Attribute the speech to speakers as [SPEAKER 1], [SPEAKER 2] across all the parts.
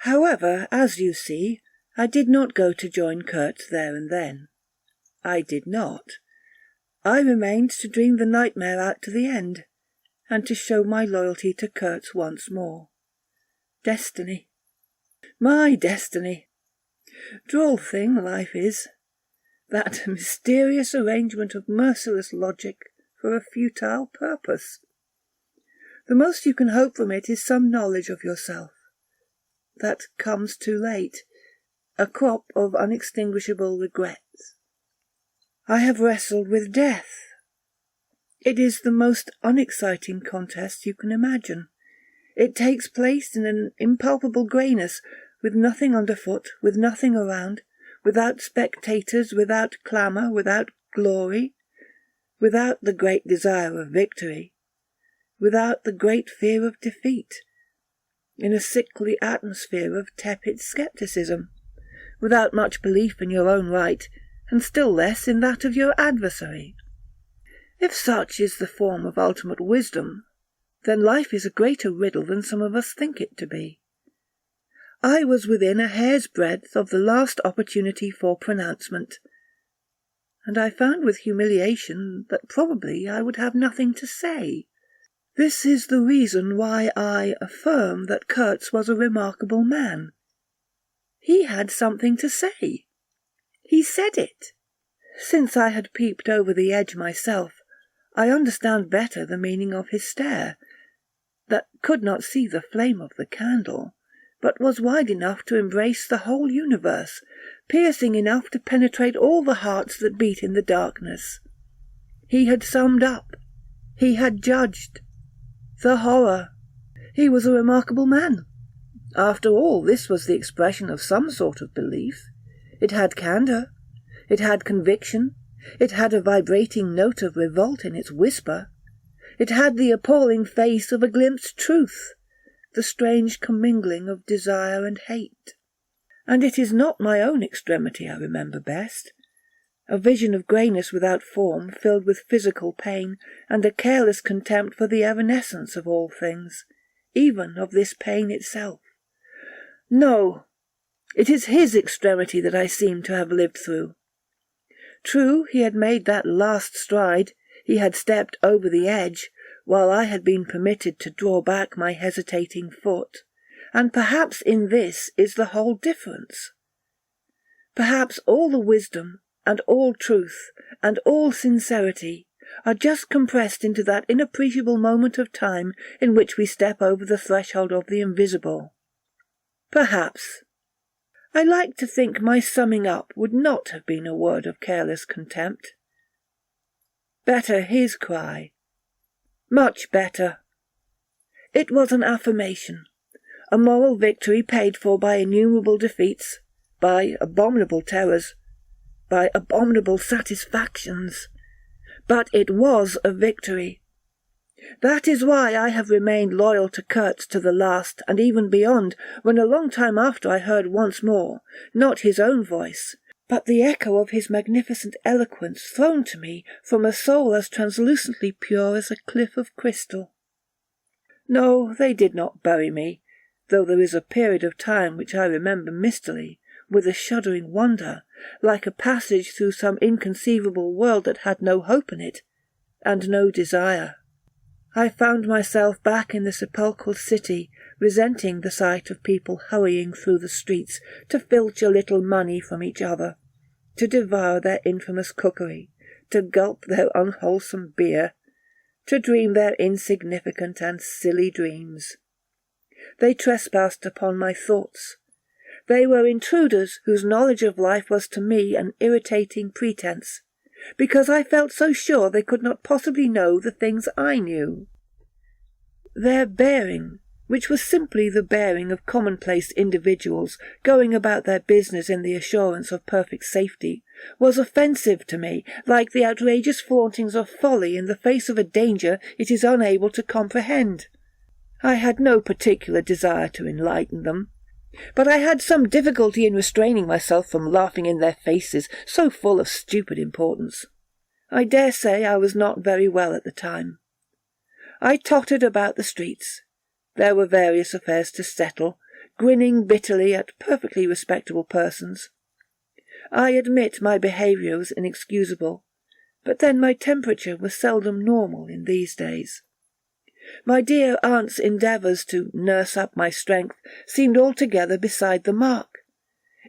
[SPEAKER 1] However, as you see, I did not go to join Kurtz there and then. I did not. I remained to dream the nightmare out to the end, and to show my loyalty to Kurtz once more. Destiny. My destiny. Droll thing life is. That mysterious arrangement of merciless logic for a futile purpose. The most you can hope from it is some knowledge of yourself. That comes too late, a crop of unextinguishable regrets. I have wrestled with death. It is the most unexciting contest you can imagine. It takes place in an impalpable greyness, with nothing underfoot, with nothing around, without spectators, without clamour, without glory, without the great desire of victory, without the great fear of defeat, in a sickly atmosphere of tepid scepticism, without much belief in your own right, and still less in that of your adversary. If such is the form of ultimate wisdom, then life is a greater riddle than some of us think it to be. I was within a hair's breadth of the last opportunity for pronouncement, and I found with humiliation that probably I would have nothing to say. This is the reason why I affirm that Kurtz was a remarkable man. He had something to say. He said it. Since I had peeped over the edge myself, I understand better the meaning of his stare, that could not see the flame of the candle, but was wide enough to embrace the whole universe, piercing enough to penetrate all the hearts that beat in the darkness. He had summed up. He had judged. The horror. He was a remarkable man. After all, this was the expression of some sort of belief. It had candour. It had conviction. It had a vibrating note of revolt in its whisper. It had the appalling face of a glimpsed truth, the strange commingling of desire and hate. And it is not my own extremity I remember best. A vision of greyness without form, filled with physical pain, and a careless contempt for the evanescence of all things, even of this pain itself. No, it is his extremity that I seem to have lived through. True, he had made that last stride, he had stepped over the edge, while I had been permitted to draw back my hesitating foot, and perhaps in this is the whole difference. Perhaps all the wisdom, and all truth, and all sincerity, are just compressed into that inappreciable moment of time in which we step over the threshold of the invisible. Perhaps. I like to think my summing up would not have been a word of careless contempt. Better his cry. Much better. It was an affirmation, a moral victory paid for by innumerable defeats, by abominable terrors, by abominable satisfactions. But it was a victory. That is why I have remained loyal to Kurtz to the last, and even beyond, when a long time after I heard once more, not his own voice, but the echo of his magnificent eloquence thrown to me from a soul as translucently pure as a cliff of crystal. No, they did not bury me, though there is a period of time which I remember mistily, with a shuddering wonder, like a passage through some inconceivable world that had no hope in it, and no desire. I found myself back in the sepulchral city, resenting the sight of people hurrying through the streets to filch a little money from each other, to devour their infamous cookery, to gulp their unwholesome beer, to dream their insignificant and silly dreams. They trespassed upon my thoughts. They were intruders whose knowledge of life was to me an irritating pretense, because I felt so sure they could not possibly know the things I knew. Their bearing, which was simply the bearing of commonplace individuals going about their business in the assurance of perfect safety, was offensive to me, like the outrageous flauntings of folly in the face of a danger it is unable to comprehend. I had no particular desire to enlighten them, but I had some difficulty in restraining myself from laughing in their faces, so full of stupid importance. I dare say I was not very well at the time. I tottered about the streets. There were various affairs to settle, grinning bitterly at perfectly respectable persons. I admit my behaviour was inexcusable, but then my temperature was seldom normal in these days. My dear aunt's endeavours to nurse up my strength seemed altogether beside the mark.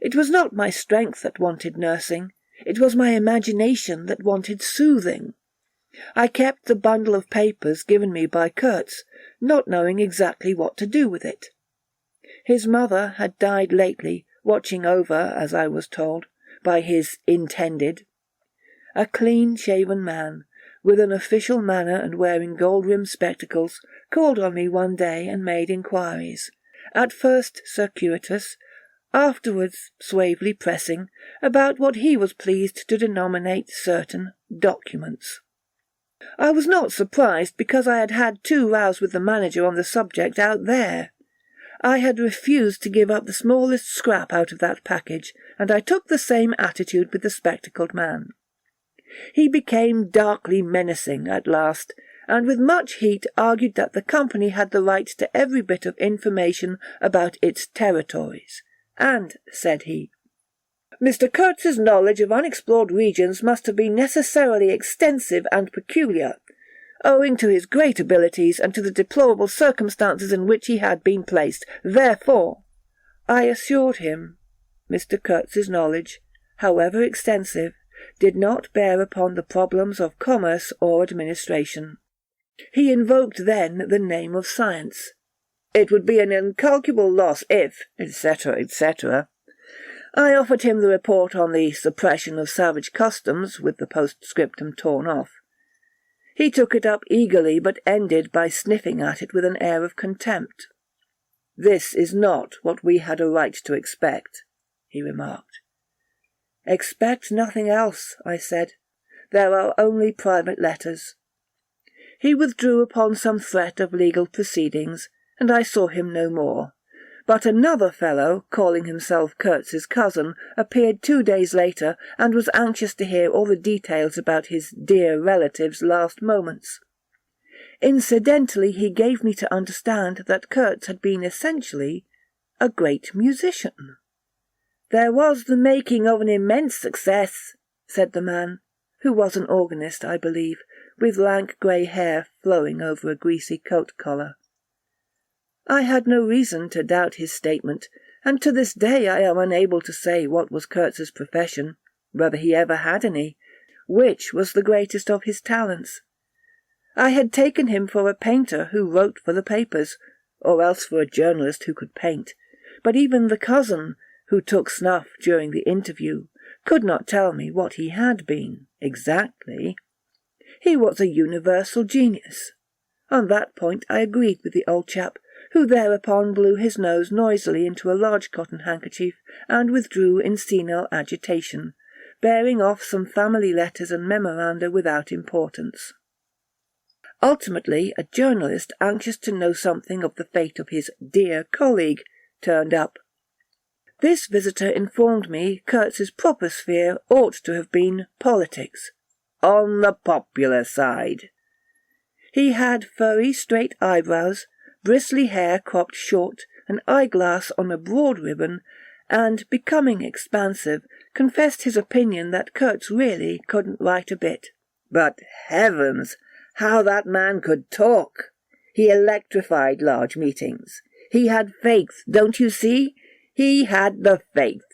[SPEAKER 1] It was not my strength that wanted nursing, it was my imagination that wanted soothing. I kept the bundle of papers given me by Kurtz, not knowing exactly what to do with it. His mother had died lately, watching over, as I was told, by his intended. A clean-shaven man, with an official manner and wearing gold-rimmed spectacles, called on me one day and made inquiries, at first circuitous, afterwards suavely pressing, about what he was pleased to denominate certain documents. I was not surprised, because I had had 2 rows with the manager on the subject out there. I had refused to give up the smallest scrap out of that package, and I took the same attitude with the spectacled man. He became darkly menacing at last, and with much heat argued that the company had the right to every bit of information about its territories, and, said he, Mr. Kurtz's knowledge of unexplored regions must have been necessarily extensive and peculiar, owing to his great abilities and to the deplorable circumstances in which he had been placed. Therefore, I assured him, Mr. Kurtz's knowledge, however extensive, did not bear upon the problems of commerce or administration. He invoked then the name of science. It would be an incalculable loss if, etc., etc. I offered him the report on the suppression of savage customs, with the postscriptum torn off. He took it up eagerly, but ended by sniffing at it with an air of contempt. "This is not what we had a right to expect," he remarked. "Expect nothing else," I said. "There are only private letters." He withdrew upon some threat of legal proceedings, and I saw him no more. But another fellow, calling himself Kurtz's cousin, appeared 2 days later, and was anxious to hear all the details about his dear relative's last moments. Incidentally, he gave me to understand that Kurtz had been essentially a great musician. "There was the making of an immense success," said the man, who was an organist, I believe, with lank grey hair flowing over a greasy coat collar. I had no reason to doubt his statement, and to this day I am unable to say what was Kurtz's profession, whether he ever had any, which was the greatest of his talents. I had taken him for a painter who wrote for the papers, or else for a journalist who could paint, but even the cousin, who took snuff during the interview, could not tell me what he had been, exactly. He was a universal genius. On that point I agreed with the old chap, who thereupon blew his nose noisily into a large cotton handkerchief and withdrew in senile agitation, bearing off some family letters and memoranda without importance. Ultimately, a journalist anxious to know something of the fate of his dear colleague turned up. This visitor informed me Kurtz's proper sphere ought to have been politics, on the popular side. He had furry, straight eyebrows, bristly hair cropped short, an eyeglass on a broad ribbon, and, becoming expansive, confessed his opinion that Kurtz really couldn't write a bit. But heavens, how that man could talk! He electrified large meetings. He had faith, don't you see? He had the faith.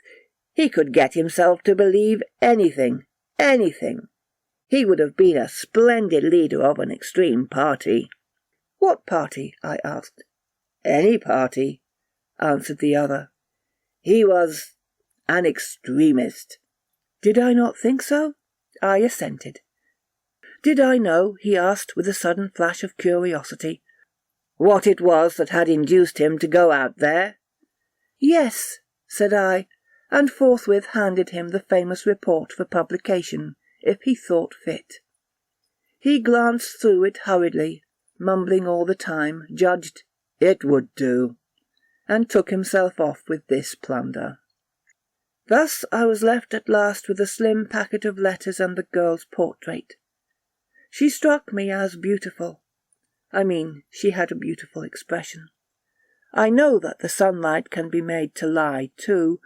[SPEAKER 1] He could get himself to believe anything, anything. He would have been a splendid leader of an extreme party. "What party?" I asked. "Any party," answered the other. "He was an extremist." Did I not think so? I assented. Did I know, he asked with a sudden flash of curiosity, what it was that had induced him to go out there? "Yes," said I, and forthwith handed him the famous report for publication, if he thought fit. He glanced through it hurriedly, mumbling all the time, judged it would do, and took himself off with this plunder. Thus I was left at last with a slim packet of letters and the girl's portrait. She struck me as beautiful. I mean, she had a beautiful expression. I know that the sunlight can be made to lie, too,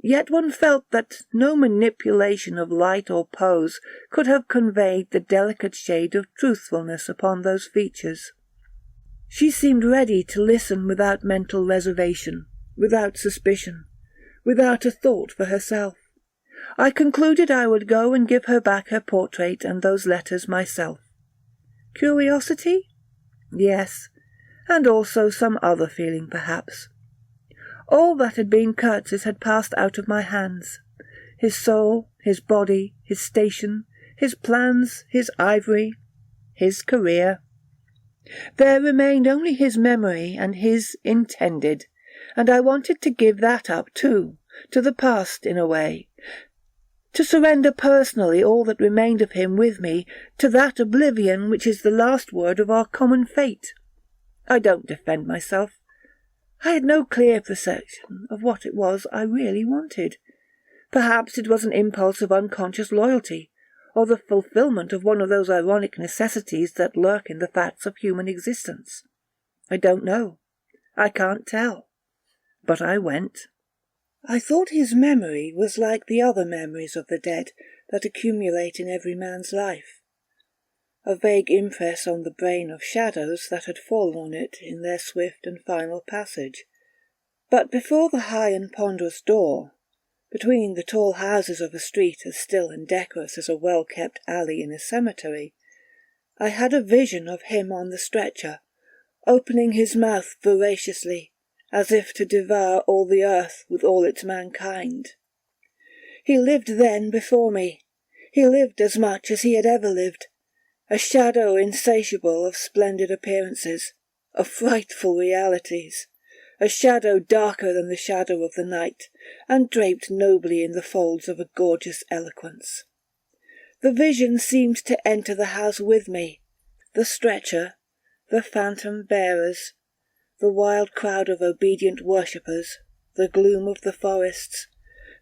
[SPEAKER 1] yet one felt that no manipulation of light or pose could have conveyed the delicate shade of truthfulness upon those features. She seemed ready to listen without mental reservation, without suspicion, without a thought for herself. I concluded I would go and give her back her portrait and those letters myself. Curiosity? Yes, and also some other feeling perhaps. All that had been Kurtz's had passed out of my hands. His soul, his body, his station, his plans, his ivory, his career. There remained only his memory and his intended, and I wanted to give that up too, to the past in a way, to surrender personally all that remained of him with me to that oblivion which is the last word of our common fate. I don't defend myself. I had no clear perception of what it was I really wanted. Perhaps it was an impulse of unconscious loyalty, or the fulfillment of one of those ironic necessities that lurk in the facts of human existence. I don't know. I can't tell. But I went. I thought his memory was like the other memories of the dead that accumulate in every man's life. A vague impress on the brain of shadows that had fallen on it in their swift and final passage. But before the high and ponderous door, between the tall houses of a street as still and decorous as a well-kept alley in a cemetery, I had a vision of him on the stretcher, opening his mouth voraciously, as if to devour all the earth with all its mankind. He lived then before me. He lived as much as he had ever lived, a shadow insatiable of splendid appearances, of frightful realities, a shadow darker than the shadow of the night, and draped nobly in the folds of a gorgeous eloquence. The vision seemed to enter the house with me, the stretcher, the phantom bearers, the wild crowd of obedient worshippers, the gloom of the forests,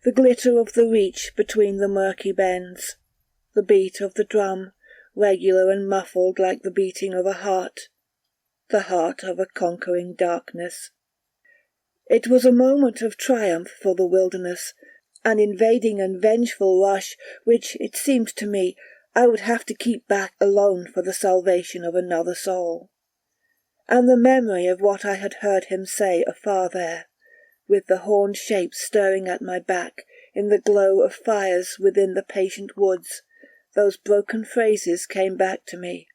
[SPEAKER 1] the glitter of the reach between the murky bends, the beat of the drum, regular and muffled like the beating of a heart, the heart of a conquering darkness. It was a moment of triumph for the wilderness, an invading and vengeful rush which, it seemed to me, I would have to keep back alone for the salvation of another soul. And the memory of what I had heard him say afar there, with the horned shapes stirring at my back in the glow of fires within the patient woods, those broken phrases came back to me,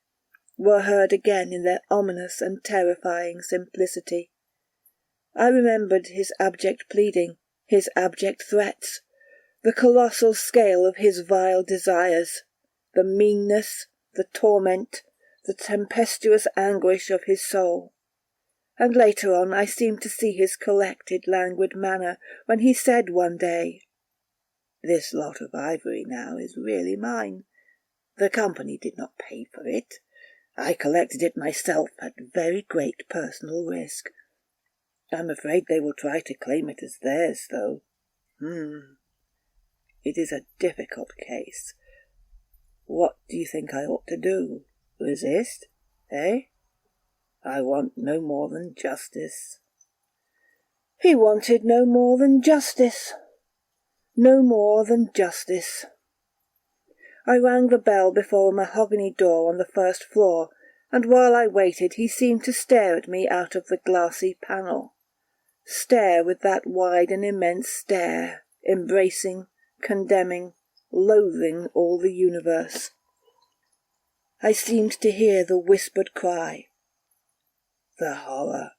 [SPEAKER 1] were heard again in their ominous and terrifying simplicity. I remembered his abject pleading, his abject threats, the colossal scale of his vile desires, the meanness, the torment, the tempestuous anguish of his soul. And later on I seemed to see his collected, languid manner when he said one day, "This lot of ivory now is really mine. The company did not pay for it. I collected it myself at very great personal risk. I'm afraid they will try to claim it as theirs, though. It is a difficult case. What do you think I ought to do? Resist? Eh? I want no more than justice." He wanted no more than justice. No more than justice. I rang the bell before a mahogany door on the first floor, and while I waited he seemed to stare at me out of the glassy panel. Stare with that wide and immense stare, embracing, condemning, loathing all the universe. I seemed to hear the whispered cry, "The horror!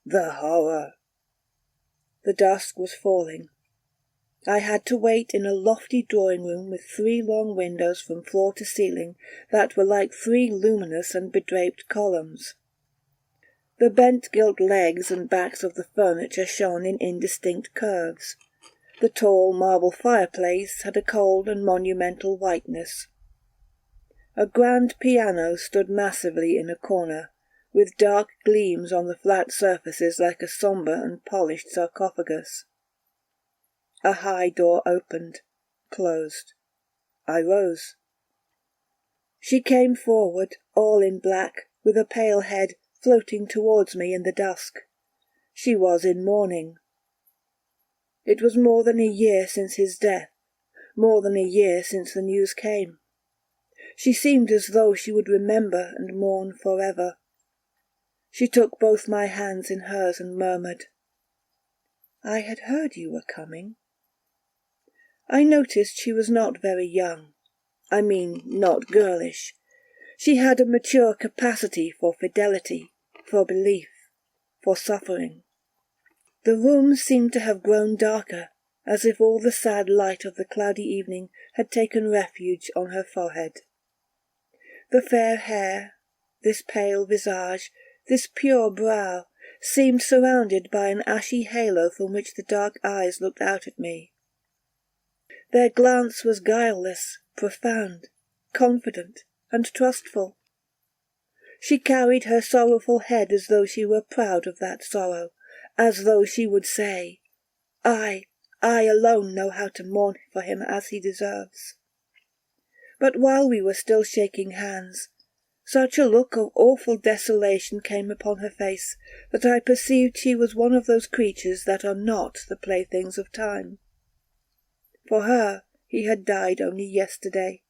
[SPEAKER 1] The horror!" The dusk was falling. I had to wait in a lofty drawing-room with 3 long windows from floor to ceiling that were like 3 luminous and bedraped columns. The bent gilt legs and backs of the furniture shone in indistinct curves. The tall marble fireplace had a cold and monumental whiteness. A grand piano stood massively in a corner, with dark gleams on the flat surfaces like a sombre and polished sarcophagus. A high door opened, closed. I rose. She came forward, all in black, with a pale head, floating towards me in the dusk. She was in mourning. It was more than a year since his death, more than a year since the news came. She seemed as though she would remember and mourn forever. She took both my hands in hers and murmured, "I had heard you were coming." I noticed she was not very young. I mean, not girlish. She had a mature capacity for fidelity, for belief, for suffering. The room seemed to have grown darker, as if all the sad light of the cloudy evening had taken refuge on her forehead. The fair hair, this pale visage, this pure brow, seemed surrounded by an ashy halo from which the dark eyes looked out at me. Their glance was guileless, profound, confident, and trustful. She carried her sorrowful head as though she were proud of that sorrow, as though she would say, I alone know how to mourn for him as he deserves. But while we were still shaking hands, such a look of awful desolation came upon her face that I perceived she was one of those creatures that are not the playthings of time. For her, he had died only yesterday.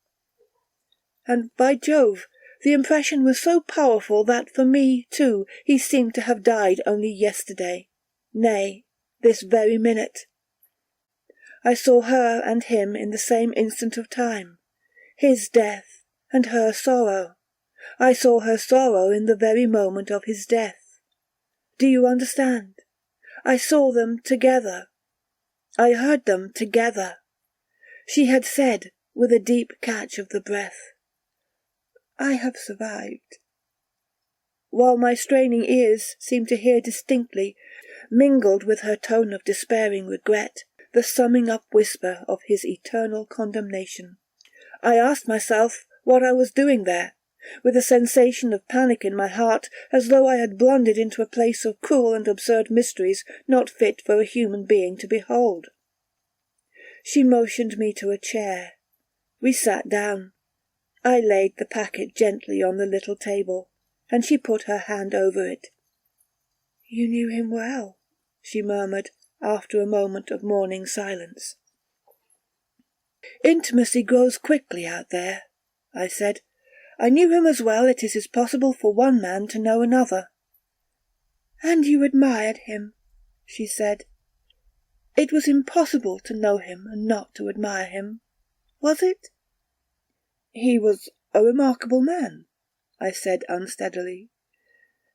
[SPEAKER 1] And by Jove, the impression was so powerful that for me, too, he seemed to have died only yesterday, nay, this very minute. I saw her and him in the same instant of time, his death and her sorrow. I saw her sorrow in the very moment of his death. Do you understand? I saw them together. I heard them together. She had said, with a deep catch of the breath, I have survived. While my straining ears seemed to hear distinctly, mingled with her tone of despairing regret, the summing up whisper of his eternal condemnation. I asked myself what I was doing there, with a sensation of panic in my heart, as though I had blundered into a place of cruel and absurd mysteries not fit for a human being to behold. She motioned me to a chair. We sat down. I laid the packet gently on the little table, and she put her hand over it. You knew him well, she murmured, after a moment of mourning silence. Intimacy grows quickly out there, I said. I knew him as well as it is possible for one man to know another. And you admired him, she said. It was impossible to know him and not to admire him, was it? He was a remarkable man, I said unsteadily.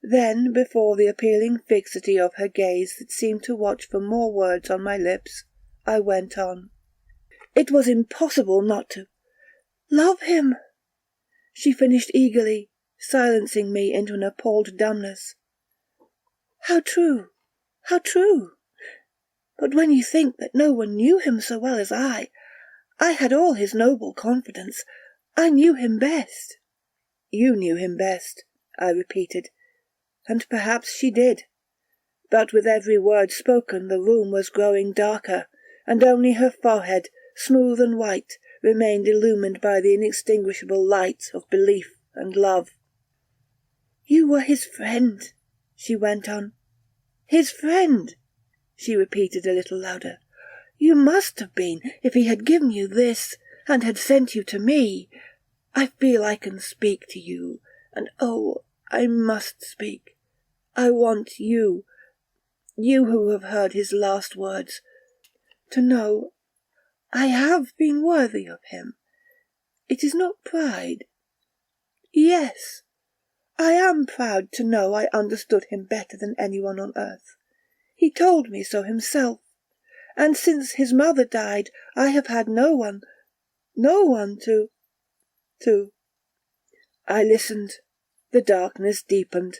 [SPEAKER 1] Then, before the appealing fixity of her gaze that seemed to watch for more words on my lips, I went on. It was impossible not to love him, she finished eagerly, silencing me into an appalled dumbness. How true, how true! But when you think that no one knew him so well as I had all his noble confidence. I knew him best. You knew him best, I repeated, and perhaps she did. But with every word spoken the room was growing darker, and only her forehead, smooth and white, remained illumined by the inextinguishable light of belief and love. You were his friend, she went on. His friend, she repeated a little louder. You must have been, if he had given you this, and had sent you to me. I feel I can speak to you, and oh, I must speak. I want you who have heard his last words, to know I have been worthy of him. It is not pride. Yes, I am proud to know I understood him better than anyone on earth. He told me so himself, and since his mother died I have had no one to... I listened. The darkness deepened.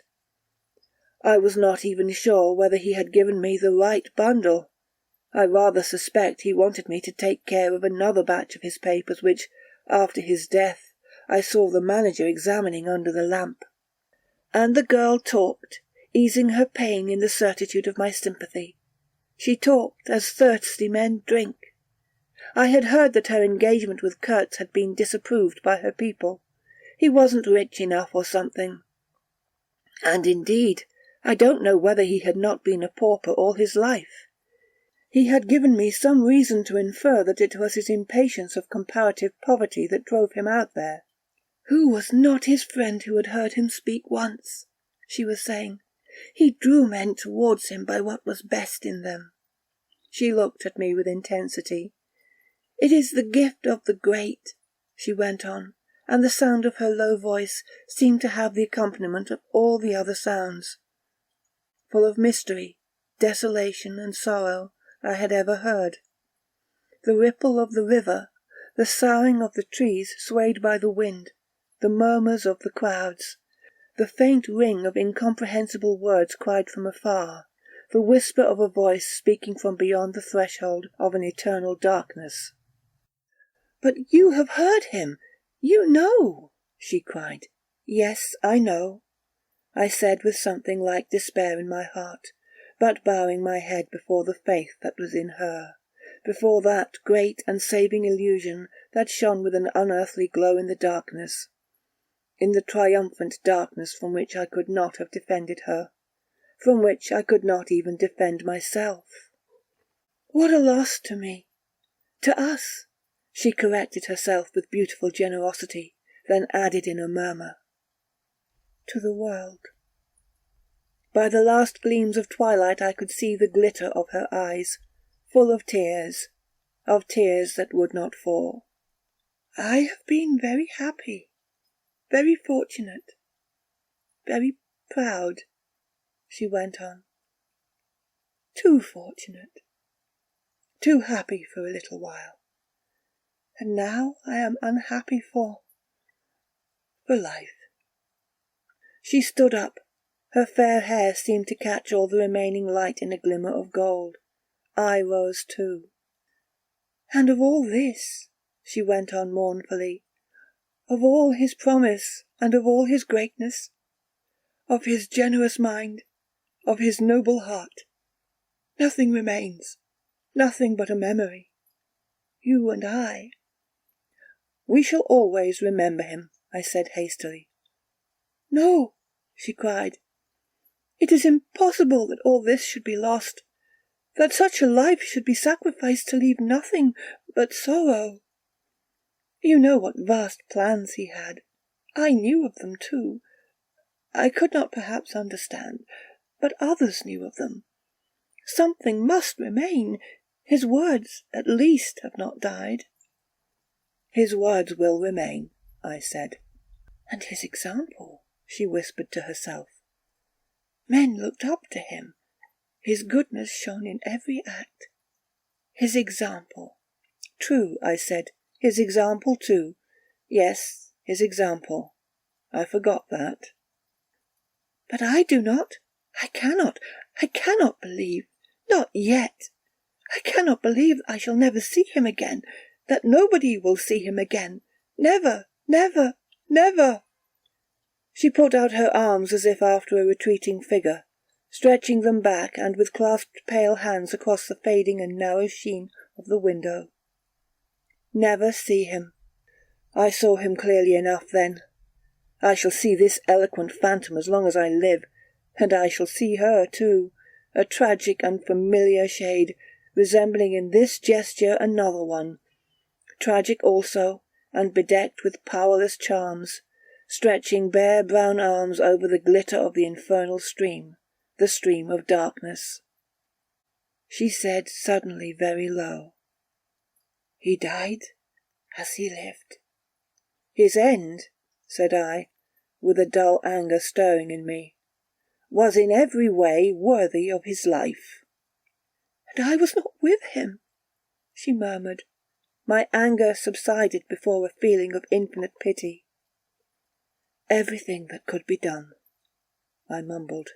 [SPEAKER 1] I was not even sure whether he had given me the right bundle. I rather suspect he wanted me to take care of another batch of his papers which, after his death, I saw the manager examining under the lamp. And the girl talked, easing her pain in the certitude of my sympathy. She talked as thirsty men drink. I had heard that her engagement with Kurtz had been disapproved by her people. He wasn't rich enough or something. And indeed, I don't know whether he had not been a pauper all his life. He had given me some reason to infer that it was his impatience of comparative poverty that drove him out there. Who was not his friend who had heard him speak once? She was saying. He drew men towards him by what was best in them. She looked at me with intensity. It is the gift of the great, she went on, and the sound of her low voice seemed to have the accompaniment of all the other sounds, full of mystery, desolation, and sorrow, I had ever heard. The ripple of the river, the soughing of the trees swayed by the wind, the murmurs of the crowds, the faint ring of incomprehensible words cried from afar, the whisper of a voice speaking from beyond the threshold of an eternal darkness. "But you have heard him! You know!" she cried. "Yes, I know," I said with something like despair in my heart, but bowing my head before the faith that was in her, before that great and saving illusion that shone with an unearthly glow in the darkness, in the triumphant darkness from which I could not have defended her, from which I could not even defend myself. "What a loss to me! To us!" She corrected herself with beautiful generosity, then added in a murmur, "To the world." By the last gleams of twilight I could see the glitter of her eyes, full of tears that would not fall. "I have been very happy, very fortunate, very proud," she went on. "Too fortunate, too happy for a little while. And now I am unhappy for life." She stood up. Her fair hair seemed to catch all the remaining light in a glimmer of gold. I rose too. "And of all this," she went on mournfully, "of all his promise and of all his greatness, of his generous mind, of his noble heart, nothing remains, nothing but a memory. You and I." "We shall always remember him," I said hastily. "No," she cried. "It is impossible that all this should be lost, that such a life should be sacrificed to leave nothing but sorrow. You know what vast plans he had. I knew of them too. I could not perhaps understand, but others knew of them. Something must remain. His words, at least, have not died." "His words will remain," I said. "And his example," she whispered to herself. "Men looked up to him. His goodness shone in every act. His example." "True," I said. "His example too. Yes, his example. I forgot that." "But I do not. I cannot believe. Not yet. I cannot believe I shall never see him again, that nobody will see him again. Never, never, never." She put out her arms as if after a retreating figure, stretching them back and with clasped pale hands across the fading and narrow sheen of the window. Never see him. I saw him clearly enough then. I shall see this eloquent phantom as long as I live, and I shall see her too, a tragic and familiar shade, resembling in this gesture another one, tragic also, and bedecked with powerless charms, stretching bare brown arms over the glitter of the infernal stream, the stream of darkness. She said suddenly very low, "He died as he lived." "His end," said I, with a dull anger stirring in me, "was in every way worthy of his life." "And I was not with him," she murmured. My anger subsided before a feeling of infinite pity. "Everything that could be done," I mumbled.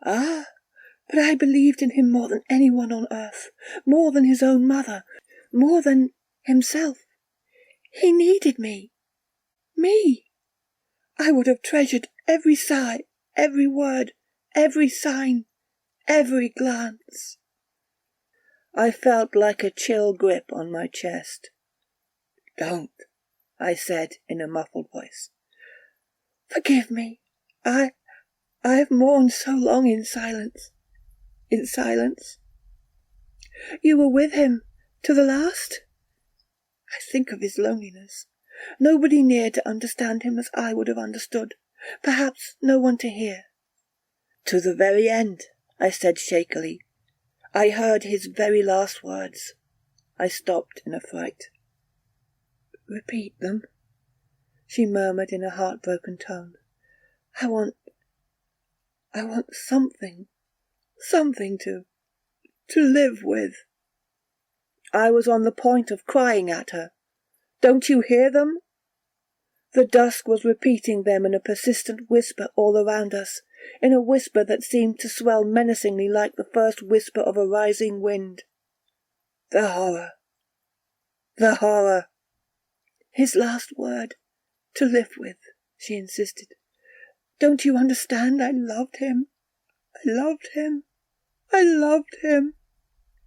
[SPEAKER 1] "Ah, but I believed in him more than anyone on earth, more than his own mother, more than himself. He needed me. Me. I would have treasured every sigh, every word, every sign, every glance." I felt like a chill grip on my chest. "Don't," I said in a muffled voice. "Forgive me. I have mourned so long in silence. In silence. You were with him to the last? I think of his loneliness. Nobody near to understand him as I would have understood. Perhaps no one to hear. To the very end, I said shakily. I heard his very last words. I stopped in a fright. Repeat them, she murmured in a heartbroken tone. I want something to live with. I was on the point of crying at her. Don't you hear them? The dusk was repeating them in a persistent whisper all around us, in a whisper that seemed to swell menacingly like the first whisper of a rising wind. The horror. The horror. His last word, to live with, she insisted. Don't you understand? I loved him. I loved him. I loved him.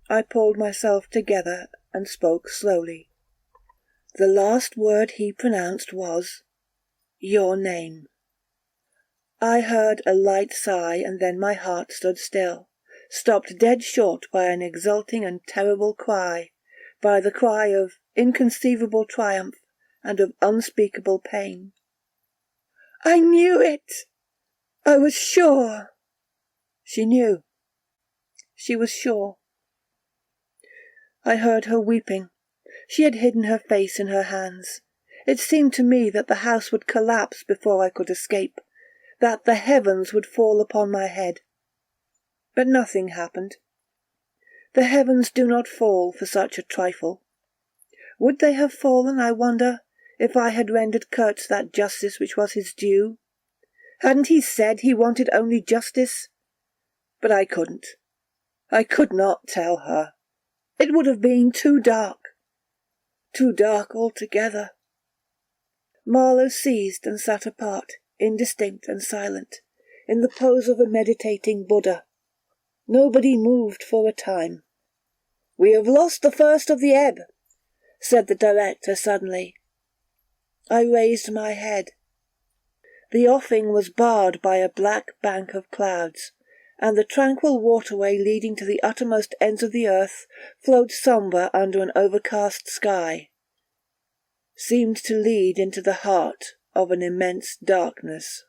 [SPEAKER 1] I pulled myself together and spoke slowly. The last word he pronounced was, your name. I heard a light sigh, and then my heart stood still, stopped dead short by an exulting and terrible cry, by the cry of inconceivable triumph and of unspeakable pain. I knew it! I was sure! She knew. She was sure. I heard her weeping. She had hidden her face in her hands. It seemed to me that the house would collapse before I could escape, that the heavens would fall upon my head. But nothing happened. The heavens do not fall for such a trifle. Would they have fallen, I wonder, if I had rendered Kurtz that justice which was his due? Hadn't he said he wanted only justice? But I couldn't. I could not tell her. It would have been too dark. Too dark altogether. Marlowe ceased and sat apart, indistinct and silent, in the pose of a meditating Buddha. Nobody moved for a time. We have lost the first of the ebb, said the director suddenly. I raised my head. The offing was barred by a black bank of clouds, and the tranquil waterway leading to the uttermost ends of the earth flowed sombre under an overcast sky, seemed to lead into the heart of an immense darkness.